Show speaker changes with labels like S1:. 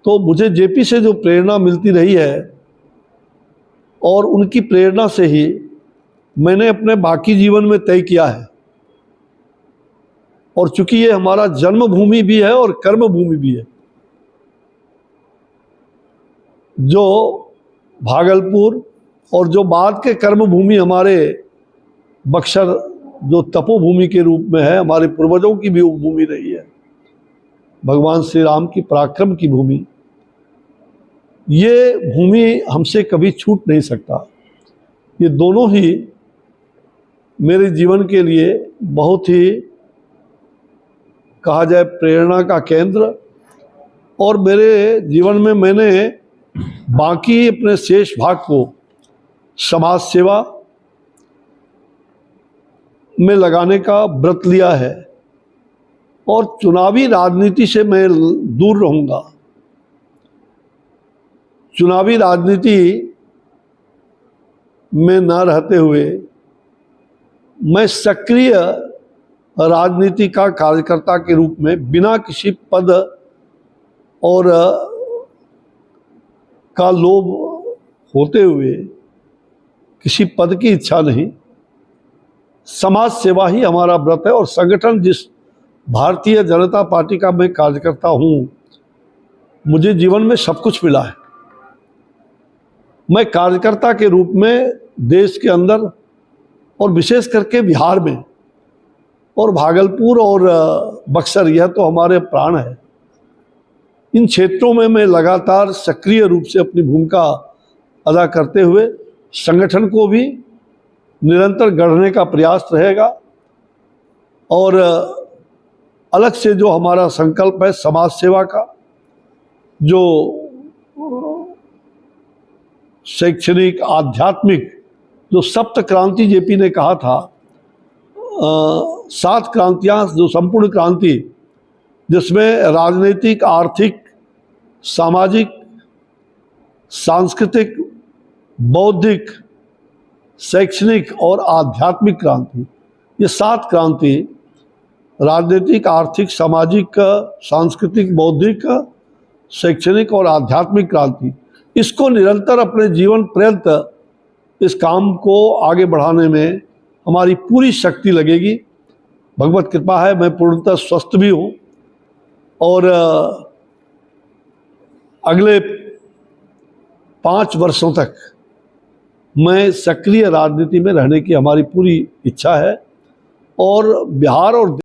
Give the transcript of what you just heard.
S1: तो मुझे जेपी से जो प्रेरणा मिलती रही है और उनकी प्रेरणा से ही मैंने अपने बाकी जीवन में तय किया है। और चूंकि ये हमारा जन्मभूमि भी है और कर्म भूमि भी है, जो भागलपुर और जो बाद के कर्म भूमि हमारे बक्सर जो तपोभूमि के रूप में है, हमारे पूर्वजों की भी भूमि रही है, भगवान श्री राम की पराक्रम की भूमि, ये भूमि हमसे कभी छूट नहीं सकता। ये दोनों ही मेरे जीवन के लिए बहुत ही, कहा जाए, प्रेरणा का केंद्र, और मेरे जीवन में मैंने बाकी अपने शेष भाग को समाज सेवा में लगाने का व्रत लिया है। और चुनावी राजनीति से मैं दूर रहूंगा। चुनावी राजनीति में न रहते हुए मैं सक्रिय राजनीति का कार्यकर्ता के रूप में, बिना किसी पद और का लोभ होते हुए, किसी पद की इच्छा नहीं, समाज सेवा ही हमारा व्रत है। और संगठन जिस भारतीय जनता पार्टी का मैं कार्यकर्ता हूँ, मुझे जीवन में सब कुछ मिला है। मैं कार्यकर्ता के रूप में देश के अंदर और विशेष करके बिहार में और भागलपुर और बक्सर, यह तो हमारे प्राण है, इन क्षेत्रों में मैं लगातार सक्रिय रूप से अपनी भूमिका अदा करते हुए संगठन को भी निरंतर गढ़ने का प्रयास रहेगा। और अलग से जो हमारा संकल्प है समाज सेवा का, जो शैक्षणिक, आध्यात्मिक, जो सप्त क्रांति जेपी ने कहा था, 7 क्रांतियां, जो संपूर्ण क्रांति, जिसमें राजनीतिक, आर्थिक, सामाजिक, सांस्कृतिक, बौद्धिक, शैक्षणिक और आध्यात्मिक क्रांति, ये 7 क्रांति, राजनीतिक, आर्थिक, सामाजिक, सांस्कृतिक, बौद्धिक, शैक्षणिक और आध्यात्मिक क्रांति, इसको निरंतर अपने जीवन पर्यंत इस काम को आगे बढ़ाने में हमारी पूरी शक्ति लगेगी। भगवत कृपा है, मैं पूर्णतः स्वस्थ भी हूँ और अगले 5 वर्षों तक मैं सक्रिय राजनीति में रहने की हमारी पूरी इच्छा है। और बिहार और